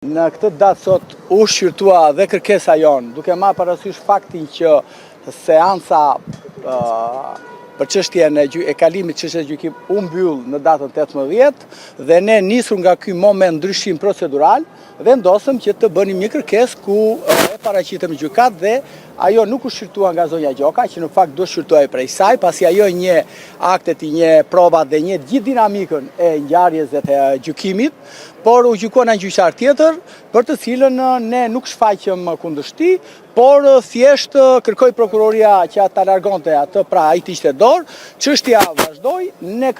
Në këtë datë sot u shqyrtua dhe kërkesa jonë, duke marrë parasysh faktin që seanca për çështjen e kalimit çështjes gjykim u mbyll në datën 18 dhe ne nisur nga ky moment ndryshim procedural, vendosëm që të bënim një kërkesë ku e paraqitëm gjykat dhe ajo nuk u shqyrtua nga zonja Gjoka, që në fakt do shqyrtuaj prej saj, pasi ajo një aktet, një provat dhe një gjithë dinamikën e ngjarjes dhe të gjykimit, por u gjykua në gjyqtar tjetër, për të cilën ne nuk shfaqëm kundërshti, por thjesht kërkoi prokuroria që ta largonte atë, pra ai të ishte dorë, çështja vazhdoi, ne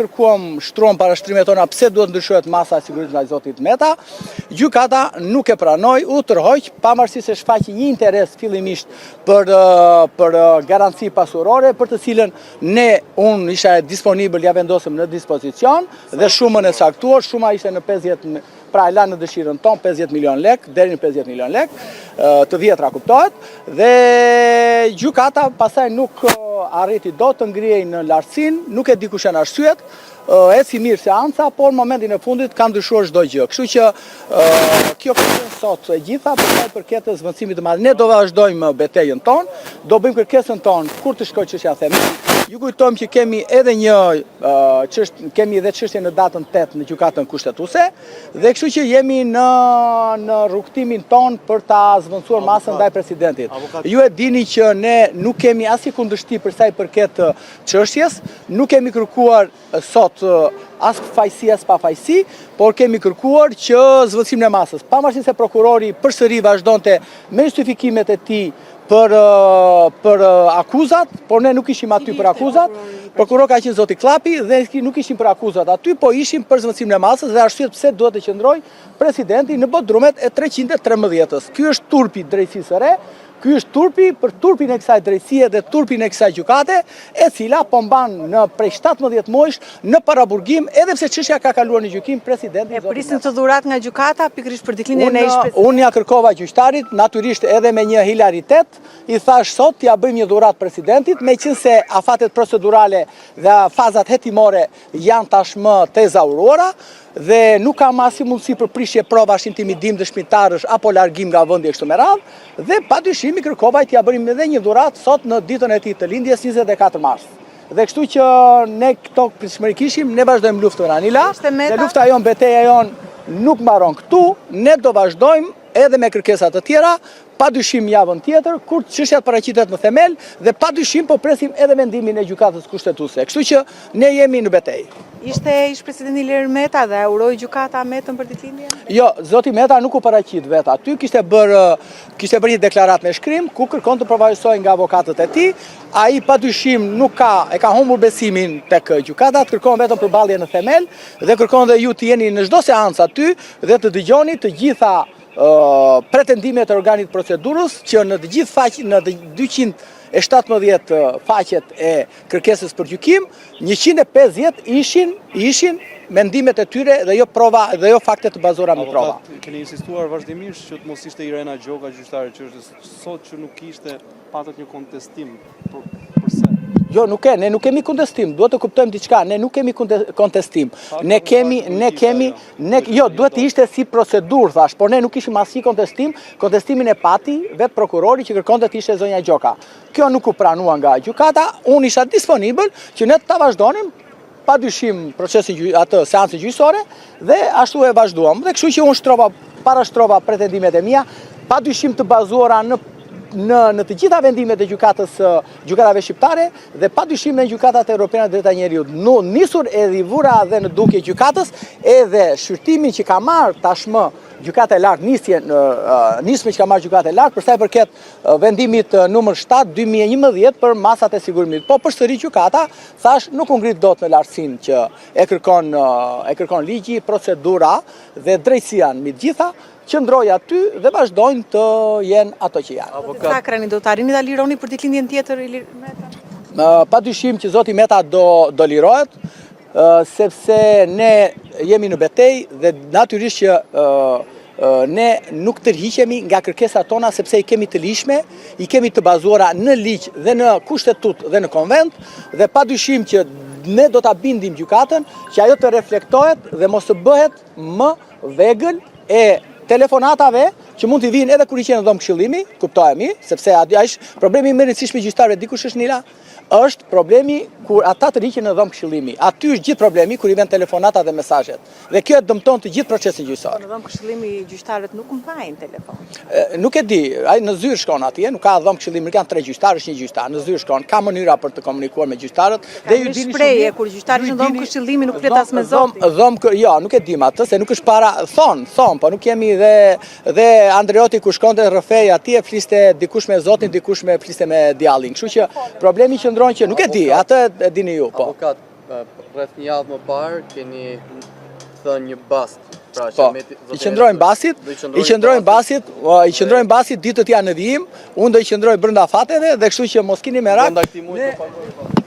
shtruam parashtrimet tona pse duhet ndryshohet masa e sigurisë ndaj zotit Meta, gjykata nuk e pranoi, u tërhoq, pavarësisht se shfaqi një interes fillimisht për garanci pasurore, për të cilën unë isha disponibël, ja vendosëm në dispozicion dhe shumën e saktuar, shuma ishte në 50, pra e la në dëshirën tonë 50 milion lek, deri në 50 milion lek, të vjetra kuptohet, dhe gjykata pasaj nuk arriti do të ngrihej në lartësinë, nuk e di kush janë arsyet, eci mirë seanca, por në momentin e fundit ka ndryshuar çdo gjë. Kështu që kjo kërkesë sot e gjitha përket të zvendësimit të madh. Ne do vazhdojmë betejën tonë, do bëjmë kërkesën tonë kur të shkojë çështja themel. Ju kujtojmë që kemi edhe kemi edhe çështje në datën 8 në gjykatën kushtetuese dhe kështu që jemi në rrugtimin ton për ta zvendësuar masën ndaj presidentit. Ju e dini që ne nuk kemi asnjë kundërshti për sa i përket çështjes, nuk kemi kërkuar sot as fajsi as pa fajsi, por kemi kërkuar që zvendësimin e masës. Pavarësisht se prokurori përsëri vazhdonte me justifikimet e tij për akuzat, por ne nuk ishim aty për akuzat. Prokuror ka qenë zoti Klapi dhe nuk ishim për akuzat aty, po ishim për zvendësimin e masës dhe arsyet pse duhet të qëndroj presidenti në bodrumet e 313-ës. Ky është turpi drejtësisë së re. Ky është turpi për turpin e kësaj drejtësie dhe turpin e kësaj gjykate, e cila po mban në prej 17 muajsh në paraburgim, edhe pse çështja ka kaluar në gjykim presidenti. E prisin të dhuratë nga gjykata pikërisht për declinin e ish. Unë ja kërkova gjyqtarit, natyrisht edhe me një hilaritet, i thash sot ja bëjmë një dhuratë presidentit, meqense afatet procedurale dhe fazat hetimore janë tashmë të ezauruara, dhe nuk kam asnjë mundësi për prishje provash, intimidim dëshmitarësh apo largim nga vendi kështu me radhë, dhe padyshim i kërkova t'ia bënim edhe një dhuratë sot në ditën e tij të lindjes 24 mars. Dhe kështu që ne këto pritshmëri kishim, ne vazhdojmë luftën Anila, dhe lufta jon, betejë jon nuk mbaron këtu, ne do vazhdojmë edhe me kërkesa të tjera, padyshim javën tjetër, kur çështja paraqitet në themel, dhe padyshim po presim edhe vendimin e gjykatës kushtetuese. Kështu që ne jemi në betejë. Ishte ish presidenti Ilir Meta dhe uroi gjykata Metën për ditëlindjen? Jo, zoti Meta nuk u paraqit vet aty, kishte bërë një deklaratë me shkrim ku kërkon të provajsoj nga avokatët e tij. Ai padyshim e ka humbur besimin tek gjykata, kërkon vetëm përballje në themel dhe kërkon dhe ju të jeni në çdo seancë aty dhe të dëgjoni të gjitha pretendimet e organit procedurës që në të gjithë faqet, në 217 faqet e kërkesës për gjykim, 150 ishin mendimet e tyre dhe jo prova dhe jo fakte të bazuara me prova. Keni insistuar vazhdimisht që të mos ishte Irena Gjoka gjyqtare, që është sot që nuk ishte, patët një kontestim. Përse? Jo, ne nuk kemi kontestim, duhet të kuptojmë diçka, ne nuk kemi kontestim. Jo, duhet të ishte si procedurë, thash, por ne nuk ishim asnjë kontestim, kontestimin e pati vetë prokurori që kërkonte të ishte zonja Gjoka. Kjo nuk u pranua nga gjykata, unë isha disponibël që ne ta vazhdonim padyshim procesin atë seancën gjyqësore dhe ashtu e vazhduam. Dhe kështu që unë parashtrova pretendimet e mia, padyshim të bazuara në të gjitha vendimet e gjykatave shqiptare dhe padyshim në gjykatat europiane të drejta njeriut. Nisur edhe vura dhe në dukje gjykatës edhe shqyrtimin që ka marrë tashmë gjykata e lartë, nisme që ka marrë gjykata e lartë për sa i përket vendimit numër 7/2011 për masat e sigurimit. Po përsëri gjykata thash nuk u ngrit dot në lartësinë që e kërkon ligji, procedura dhe drejtësia mbi të gjitha, qëndroj aty dhe vazhdojnë të jenë ato që janë. Sa krani do të arrini ta lironi për ditëlindjen tjetër Ilir Meta? Padyshim që zoti Meta do lirohet, sepse ne jemi në betejë dhe natyrisht që ne nuk tërhiqemi nga kërkesat tona sepse i kemi të lishme, i kemi të bazuara në ligj dhe në kushtetut dhe në konvent, dhe padyshim që ne do ta bindim gjykatën që ajo të reflektohet dhe mos të bëhet më vegël e telefonatave që mund t'i vinë edhe kur i qenë në dhomë këshillimi, kuptohemi, sepse është problemi më i rëndësishëm i gjyqtarëve, dikush është Nila, është problemi kur ata të riqen në dhomë këshillimi. Aty është gjithë problemi kur i vjen telefonata dhe mesazhet. Dhe kjo e dëmton të gjithë procesin gjyqësor. Në dhomë këshillimi gjyqtarët nuk mbajnë telefon. Nuk e di, ai në zyrë shkon atje, nuk ka dhomë këshillimi, kanë 3 gjyqtarë, është 1 gjyqtar. Në zyrë shkon, ka mënyra për të komunikuar me gjyqtarët dhe ju dini shprehje kur gjyqtari në dhomë këshillimi nuk flet as me zotin. Jo, nuk e dim atë, se nuk është para thon, po nuk jemi dhe Andreoti ku shkonte rrëfej atje fliste dikush me zotin, dikush me fliste me djallin. Kështu që problemi qëndron që nuk e di, atë e dini ju, po. Avokat, rreth një javë më parë keni thënë një bast. Pra, Po, i qëndrojnë basit, ditët janë në vijim, unë do i qëndroj brenda fateve dhe kështu që mos keni merak. Brenda këtij muaji do paguaj.